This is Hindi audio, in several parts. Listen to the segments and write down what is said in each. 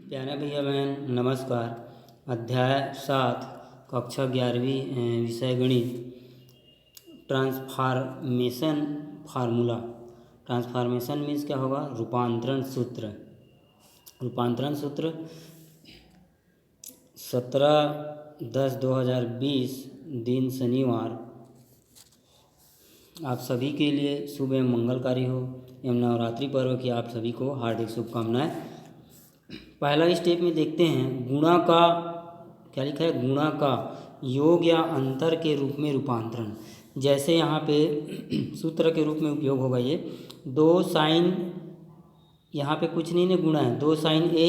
प्यारे भैया बहन नमस्कार। अध्याय 7 कक्षा 11वीं विषय गणित ट्रांसफॉर्मेशन फार्मूला। ट्रांसफॉर्मेशन मीन्स क्या होगा? रूपांतरण सूत्र। रूपांतरण सूत्र 17/10/2020 दिन शनिवार आप सभी के लिए शुभ एवं मंगलकारी हो एवं नवरात्रि पर्व की आप सभी को हार्दिक शुभकामनाएं। पहला स्टेप में देखते हैं गुणा का, क्या लिखा है? गुणा का योग या अंतर के रूप में रूपांतरण। जैसे यहाँ पे सूत्र के रूप में उपयोग होगा ये 2 साइन, यहाँ पे कुछ नहीं ने गुणा है, 2 साइन ए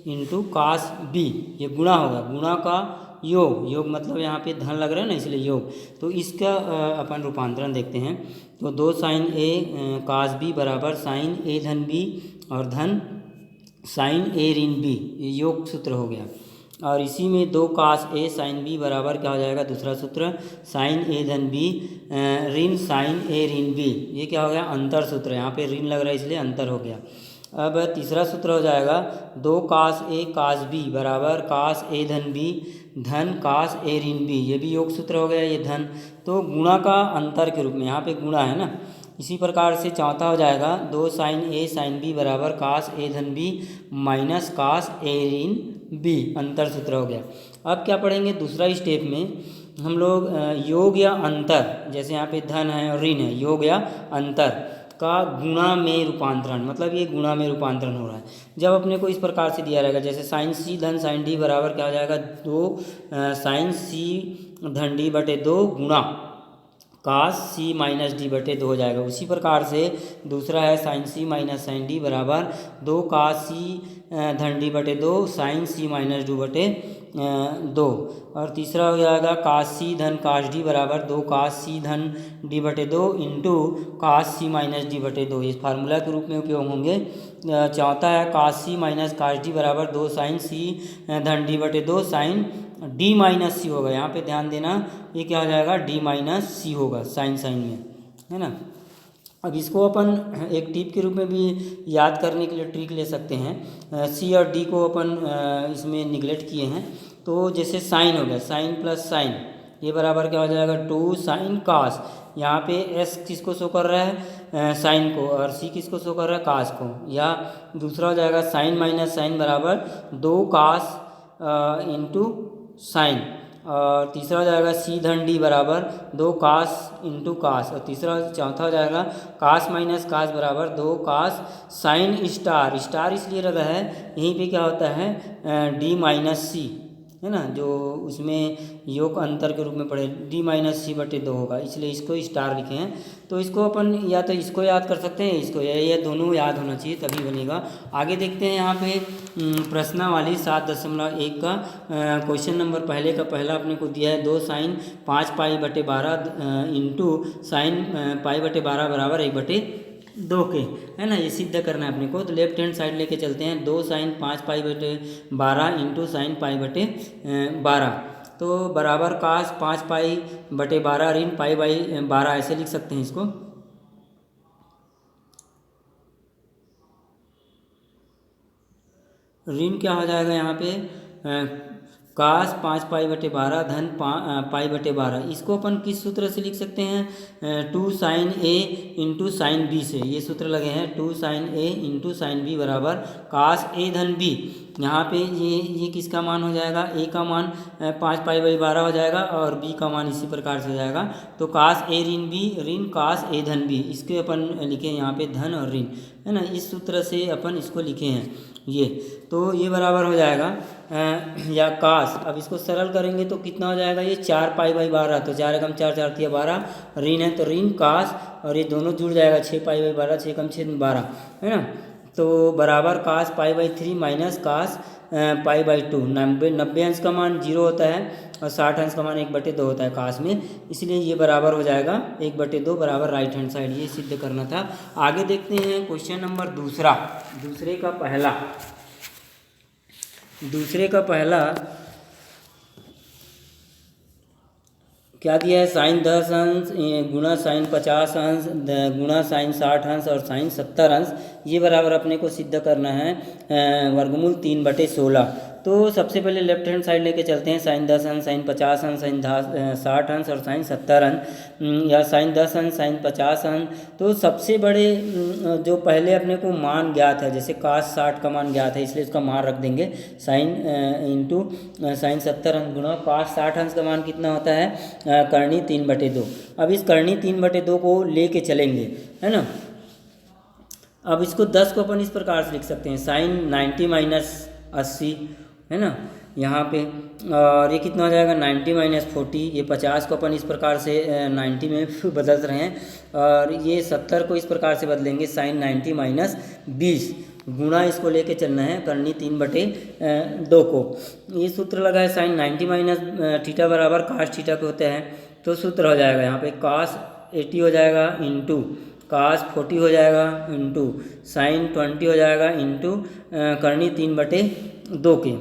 इंटू कास बी, ये गुणा होगा। गुणा का योग, योग मतलब यहाँ पे धन लग रहा है ना, इसलिए योग। तो इसका अपन रूपांतरण देखते हैं। तो 2 साइन ए कास बी बराबर साइन ए धन बी और धन साइन ए ऋण बी, ये योग सूत्र हो गया। और इसी में 2 कास ए साइन बी बराबर क्या हो जाएगा? दूसरा सूत्र साइन ए धन बी ऋण साइन ए ऋण बी, ये क्या हो गया? अंतर सूत्र। यहाँ पे ऋण लग रहा है इसलिए अंतर हो गया। अब तीसरा सूत्र हो जाएगा 2 कास ए कास बी बराबर कास ए धन बी धन कास ए ऋण बी, ये भी योग सूत्र हो गया, ये धन। तो गुणा का अंतर के रूप में, यहाँ पे गुणा है ना। इसी प्रकार से चौथा हो जाएगा 2 साइन ए साइन बी बराबर कास ए धन बी माइनस कास ए ऋण बी, अंतर सूत्र हो गया। अब क्या पढ़ेंगे? दूसरा स्टेप में हम लोग योग या अंतर, जैसे यहाँ पे धन है और ऋण है, योग या अंतर का गुणा में रूपांतरण, मतलब ये गुणा में रूपांतरण हो रहा है। जब अपने को इस प्रकार से दिया रहेगा, जैसे साइन सी धन साइन डी बराबर क्या हो जाएगा? 2 साइन सी धन डी बटे 2 गुणा कास सी माइनस डी बटे 2 हो जाएगा। उसी प्रकार से दूसरा है साइन सी माइनस साइन डी बराबर 2 कास सी धन डी बटे 2 साइन सी माइनस डी बटे 2। और तीसरा हो जाएगा कास सी धन कास डी बराबर 2 कास सी धन डी बटे 2 इंटू कास सी माइनस डी बटे 2, इस फार्मूला के रूप में उपयोग होंगे। चौथा है कास सी माइनस कास डी बराबर 2 साइन सी धन डी बटे 2 साइन डी माइनस सी होगा। यहाँ पे ध्यान देना, ये क्या हो जाएगा? डी माइनस सी होगा साइन साइन में, है ना। अब इसको अपन एक टिप के रूप में भी याद करने के लिए ट्रिक ले सकते हैं। सी और डी को अपन इसमें निगलेक्ट किए हैं। तो जैसे साइन हो गया, साइन प्लस साइन, ये बराबर क्या हो जाएगा? 2 साइन कास। यहाँ पे एस किसको शो कर रहा है? साइन को, और सी किसको शो कर रहा है? कास को। या दूसरा हो जाएगा साइन माइनस साइन बराबर 2 कास इंटू साइन। और तीसरा हो जाएगा सी धन डी बराबर 2 कास इंटू कास। और तीसरा चौथा हो जाएगा कास माइनस कास बराबर 2 कास साइन स्टार। स्टार इसलिए लगा है, यहीं पे क्या होता है? डी माइनस सी, है ना, जो उसमें योग अंतर के रूप में पढ़े डी माइनस सी बटे 2 होगा, इसलिए इसको स्टार लिखे हैं। तो इसको अपन या तो इसको याद कर सकते हैं, इसको, या दोनों याद होना चाहिए तभी बनेगा। आगे देखते हैं यहाँ पे प्रश्नावली 7.1 का क्वेश्चन नंबर पहले का पहला अपने को दिया है 2 साइन 5 पाई बटे 12 इंटू साइन पाई बटे 12 बराबर 1/2 के, है ना। ये सिद्ध करना है अपने को। तो लेफ्ट हैंड साइड लेके चलते हैं। 2 साइन 5 पाई बटे 12 इंटू साइन पाई बटे 12, तो बराबर कास 5 पाई बटे 12 ऋण पाई बाई 12, ऐसे लिख सकते हैं इसको। ऋण क्या हो जाएगा यहाँ पे? कास 5 पाई बटे 12 धन पाई बटे 12, इसको अपन किस सूत्र से लिख सकते हैं? 2 साइन ए इंटू साइन बी से, ये सूत्र लगे हैं 2 साइन ए इंटू साइन बी बराबर कास ए धन बी। यहाँ पे ये किसका मान हो जाएगा? ए का मान 5 पाई बाई 12 हो जाएगा और बी का मान इसी प्रकार से हो जाएगा। तो कास ए ऋण बी ऋण कास ए धन बी, इसके अपन लिखे यहाँ पे धन और ऋण, है ना। इस सूत्र से अपन इसको लिखे हैं ये। तो ये बराबर हो जाएगा या कास, अब इसको सरल करेंगे तो कितना हो जाएगा? ये 4 पाई बाई 12, तो 4 एकम 4 4 तिया 12 ऋण है, तो ऋण कास, और ये दोनों जुड़ जाएगा 6 पाई बाई 12 6 एकम 6 12, है ना। तो बराबर cos pi by 3 minus cos pi by 2। 90 अंश का मान 0 होता है और 60 अंश का मान 1/2 होता है कास में, इसलिए ये बराबर हो जाएगा 1/2 बराबर राइट हैंड साइड। ये सिद्ध करना था। आगे देखते हैं क्वेश्चन नंबर दूसरे का पहला क्या दिया है, साइन 10 अंश गुणा साइन 50 अंश गुणा साइन 60 अंश और साइन 70 अंश, ये बराबर अपने को सिद्ध करना है वर्गमूल 3/16। तो सबसे पहले लेफ्ट हैंड साइड लेके चलते हैं, साइन 10 अंश साइन 50 अंश साइन 60 अंश और साइन 70 अंश, या साइन 10 अंश साइन 50 अंश। तो सबसे बड़े जो पहले अपने को मान ज्ञात है, जैसे कास 60 का मान ज्ञात है इसलिए इसका मान रख देंगे साइन इंटू साइन 70 अंश गुणा कास 60 अंश का मान कितना होता है, करनी 3/2। अब इस करनी 3/2 को लेके चलेंगे, है ना। अब इसको 10 को अपन इस प्रकार से लिख सकते हैं, साइन 90 माइनस 80, है ना यहाँ पे, और ये कितना हो जाएगा 90 माइनस 40, ये 50 को अपन इस प्रकार से 90 में बदल रहे हैं, और ये 70 को इस प्रकार से बदलेंगे साइन 90 माइनस 20 गुणा इसको लेके चलना है करनी 3/2 को। ये सूत्र लगा है साइन 90 माइनस थीटा बराबर कास थीटा के होते हैं, तो सूत्र हो जाएगा यहाँ पे कास 80 हो जाएगा इंटू कास 40 हो जाएगा इंटू साइन 20 हो जाएगा इंटू करनी 3/2 के।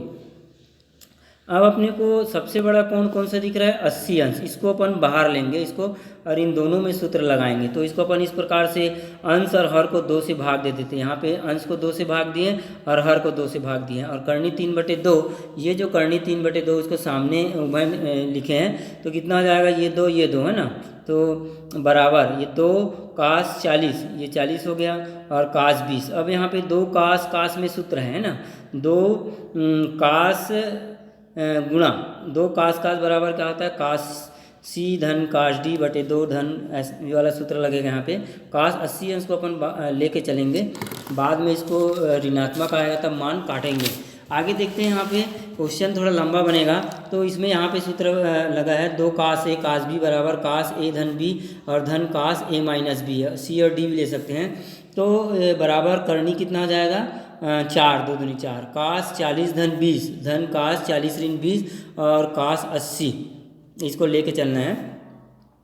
अब अपने को सबसे बड़ा कोण कौन सा दिख रहा है, 80 अंश, इसको अपन बाहर लेंगे इसको, और इन दोनों में सूत्र लगाएंगे। तो इसको अपन इस प्रकार से अंश और हर को 2 से भाग दे देते हैं, यहाँ पे अंश को 2 से भाग दिए और हर को 2 से भाग दिए, और करनी 3/2, ये जो करनी 3/2 इसको सामने उभय लिखे हैं, तो कितना आ जाएगा, ये 2 है ना, तो बराबर ये 2 कास 40, ये 40 हो गया, और कास 20। अब यहाँ पे 2 कास में सूत्र है ना, 2 कास गुणा 2 कास बराबर क्या होता है, कास सी धन कास डी बटे 2 धन ये वाला सूत्र लगेगा यहाँ पे। कास 80 अंश को अपन लेके चलेंगे, बाद में इसको ऋणात्मक आएगा तब मान काटेंगे। आगे देखते हैं, यहाँ पे क्वेश्चन थोड़ा लंबा बनेगा, तो इसमें यहाँ पे सूत्र लगा है 2 कास ए कास बी बराबर कास ए धन बी और धन कास ए माइनस बी, सी और डी भी ले सकते हैं। तो बराबर करनी कितना हो जाएगा, 4 2 दूनी 4, कास 40 धन 20 धन कास 40 ऋण 20 और कास 80, इसको लेके चलना है।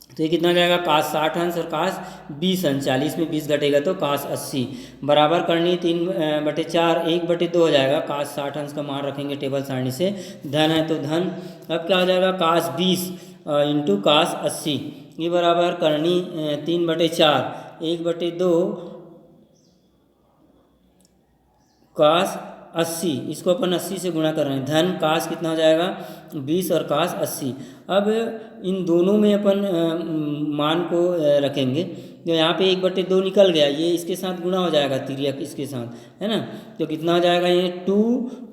तो ये कितना हो जाएगा, कास 60 अंश और कास 20 अंश, 40 में 20 घटेगा तो कास 80 बराबर करनी 3/4 1/2 हो जाएगा। कास 60 अंश का मान रखेंगे टेबल सारणी से, धन है तो धन, अब क्या हो जाएगा कास 20 इंटू कास 80, ये बराबर करनी 3/4 1/2 कास 80, इसको अपन 80 से गुणा कर रहे हैं, धन कास कितना हो जाएगा 20 और कास 80। अब इन दोनों में अपन मान को रखेंगे, जो यहाँ पे 1/2 निकल गया, ये इसके साथ गुणा हो जाएगा तिर्यक इसके साथ, है ना, तो कितना हो जाएगा ये 2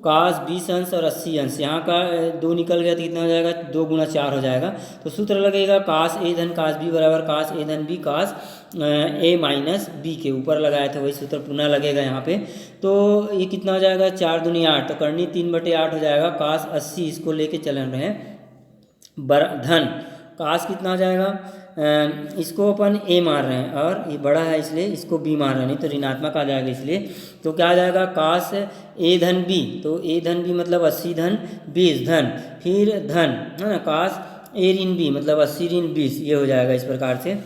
कास 20 अंश और 80 अंश, यहाँ का 2 निकल गया तो कितना हो जाएगा 2 गुणा 4 हो जाएगा। तो सूत्र लगेगा कास ए धन कास बी बराबर कास ए धन बी कास ए माइनस बी के, ऊपर लगाया था वही सूत्र पुनः लगेगा यहाँ पे। तो ये कितना हो जाएगा 4 दूनी 8, तो करनी 3/8 हो जाएगा, कास 80 इसको लेके चल रहे हैं, धन कास कितना हो जाएगा, इसको अपन ए मार रहे हैं और ये बड़ा है इसलिए इसको बी मार रहे हैं, नहीं तो ऋणात्मक आ जाएगा इसलिए। तो क्या आ जाएगा कास ए धन बी, तो ए धन बी मतलब 80 धन 20 धन, फिर धन है ना कास ए ऋण बी मतलब 80 ऋण 20, ये हो जाएगा इस प्रकार से।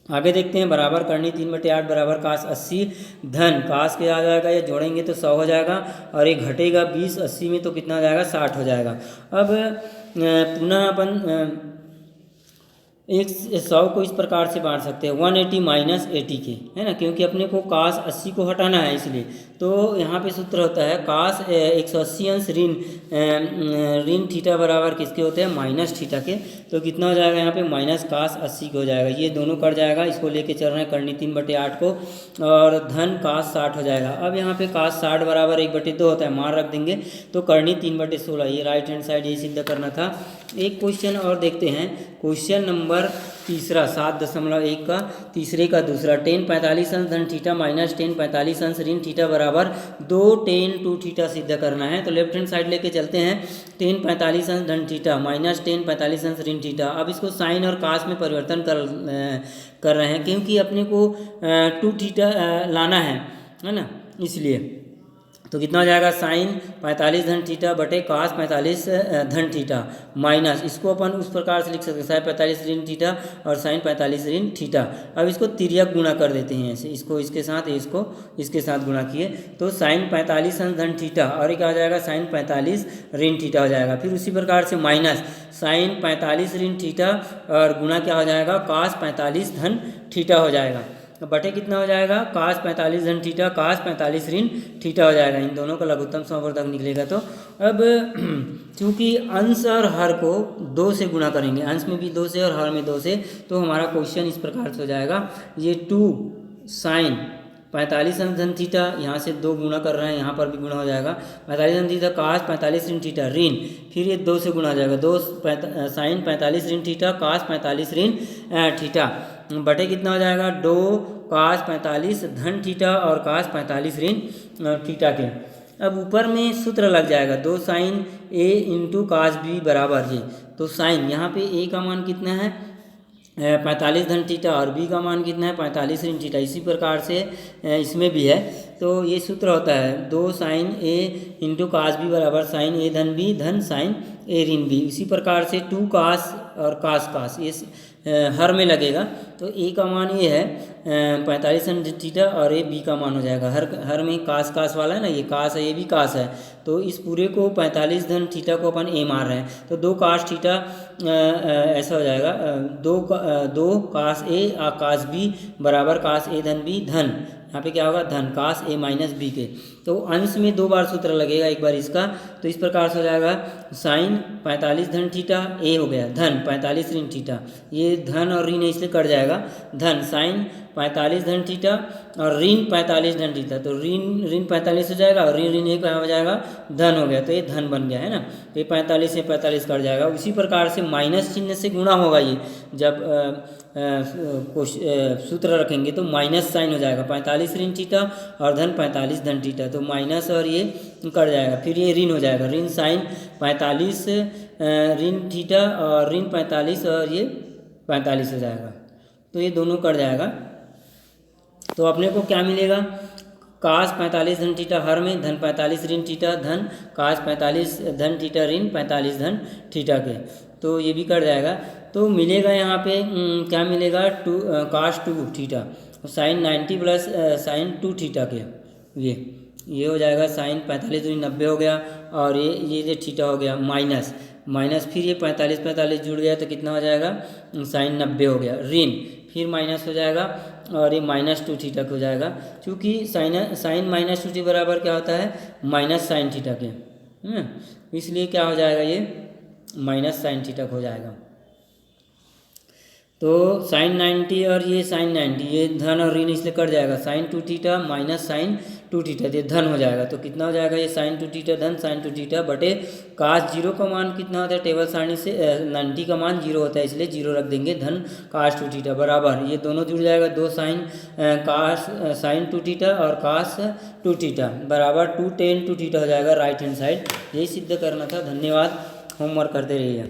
आगे देखते हैं, बराबर करनी 3/8 बराबर कास 80 धन कास के आ जाएगा, ये जोड़ेंगे तो 100 हो जाएगा, और ये घटेगा 20 80 में तो कितना हो जाएगा 60 हो जाएगा। अब पुनः अपन 100 को इस प्रकार से बांट सकते हैं 180 माइनस 80 के, है ना, क्योंकि अपने को कास 80 को हटाना है इसलिए। तो यहाँ पे सूत्र होता है कास 180 अंश ऋण थीटा बराबर किसके होते हैं, माइनस थीटा के। तो कितना हो जाएगा यहाँ पे माइनस कास 80 के हो जाएगा, ये दोनों कट जाएगा, इसको लेके चल रहे हैं करनी 3/8 को, और धन कास 60 हो जाएगा। अब यहाँ पे कास 60 बराबर 1/2 होता है, मान रख देंगे तो करनी 3/16, ये राइट हैंड साइड ये सिद्ध करना था। एक क्वेश्चन और देखते हैं, क्वेश्चन नंबर तीसरा 7.1 का तीसरे का दूसरा, tan 45 अंश धन थीटा माइनस tan 45 अंश ऋण थीटा बराबर 2 tan 2 थीटा सिद्ध करना है। तो लेफ्ट हैंड साइड लेके चलते हैं, tan 45 अंश धन थीटा माइनस tan 45 अंश ऋण थीटा। अब इसको साइन और कास में परिवर्तन कर रहे हैं, क्योंकि अपने को 2 थीटा लाना है ना, इसलिए तो कितना हो जाएगा साइन 45 धन थीटा बटे कास 45 धन थीटा माइनस, इसको अपन उस प्रकार से लिख सकते हैं साइन 45 ऋण थीटा और साइन 45 ऋण थीटा। अब इसको तिर्यक गुणा कर देते हैं ऐसे, इसको इसके साथ, इसको इसके साथ गुणा किए तो साइन 45 धन थीटा और ये क्या हो जाएगा साइन 45 ऋण थीटा हो जाएगा। फिर उसी प्रकार से माइनस साइन 45 ऋण थीटा और गुणा क्या हो जाएगा कास 45 धन थीटा हो जाएगा। बटे कितना हो जाएगा कास 45 धन थीटा कास 45 ऋण थीटा हो जाएगा। इन दोनों का लघुत्तम समावर्तक निकलेगा। तो अब चूंकि अंश और हर को 2 से गुणा करेंगे, अंश में भी 2 से और हर में 2 से, तो हमारा क्वेश्चन इस प्रकार से हो जाएगा, ये 2 साइन 45 धन थीटा, यहाँ से 2 गुणा कर रहे हैं, यहाँ पर भी गुणा हो जाएगा 45 धन थीटा कास 45 ऋण थीटा ऋण, फिर ये 2 से गुणा हो जाएगा 2 साइन 45 ऋण थीटा कास 45 ऋण थीटा बटे कितना हो जाएगा 2 कास 45 धन थीटा और कास 45 ऋण थीटा के। अब ऊपर में सूत्र लग जाएगा 2 साइन ए इंटू कास बी बराबर ये, तो साइन यहाँ पे ए का मान कितना है 45 धन थीटा और बी का मान कितना है 45 ऋण थीटा। इसी प्रकार से इसमें भी है, तो ये सूत्र होता है 2 साइन ए इंटू कास बी बराबर साइन ए धन बी धन साइन ए ऋण बी। इसी प्रकार से 2 कास और कास ये हर में लगेगा, तो ए का मान ये है 45 धन थीटा और ए बी का मान हो जाएगा, हर में कास वाला है ना, ये कास है ये भी कास है, तो इस पूरे को 45 धन थीटा को अपन ए मार रहे हैं, तो 2 कास थीटा ऐसा हो जाएगा 2 कास ए कास बी बराबर कास ए धन बी धन, यहाँ पे क्या होगा धन कास ए माइनस बी के। तो अंश में 2 बार सूत्र लगेगा, एक बार इसका, तो इस प्रकार से हो जाएगा साइन 45 धन थीटा ए हो गया धन 45 ऋण थीटा, ये धन और ऋण इसलिए कट जाएगा, धन साइन 45 धन थीटा और ऋण 45 धन थीटा, तो ऋण 45 हो जाएगा और ऋण एक हो जाएगा धन हो गया, तो ये धन बन गया है ना, तो ये 45 से 45 कट जाएगा। उसी प्रकार से माइनस चिन्ह से गुणा होगा, ये जब सूत्र रखेंगे तो माइनस साइन हो जाएगा 45 ऋण थीटा और धन 45 धन थीटा, तो माइनस और ये कट जाएगा, फिर ये ऋण हो जाएगा ऋण साइन 45 ऋण थीटा और ऋण 45 और ये 45 हो जाएगा, तो ये दोनों कट जाएगा। तो अपने को क्या मिलेगा कास 45 धन थीटा हर में धन 45 ऋण थीटा धन कास 45 धन थीटा ऋण 45 धन थीटा के, तो ये भी कट जाएगा। तो मिलेगा यहाँ पे क्या मिलेगा कास 2 theta sine 90 plus sign 2 theta के, ये हो जाएगा साइन 45 ऋण 90 हो गया और ये थीटा हो गया माइनस फिर ये 45 जुड़ गया तो कितना हो जाएगा साइन 90 हो गया ऋण, फिर माइनस हो जाएगा और ये -2 थीटा हो जाएगा, क्योंकि साइन -2 थीटा बराबर क्या होता है माइनस साइन थीटा के, इसलिए क्या हो जाएगा ये माइनस साइन थीटा हो जाएगा। तो साइन 90 और ये साइन 90 ये धन और ऋण इसलिए कट जाएगा, sine 2 theta minus sine 2 theta ये धन हो जाएगा, तो कितना हो जाएगा ये साइन 2 थीटा धन साइन 2 थीटा बटे कास 0 का मान कितना होता है टेबल सारणी से 90 का मान 0 होता है, इसलिए 0 रख देंगे धन कास 2 थीटा बराबर ये दोनों जुड़ जाएगा 2 साइन साइन 2 थीटा और कास 2 थीटा बराबर 2 tan 2 थीटा हो जाएगा राइट हैंड साइड। यही सिद्ध करना था। धन्यवाद, होमवर्क करते रहिए।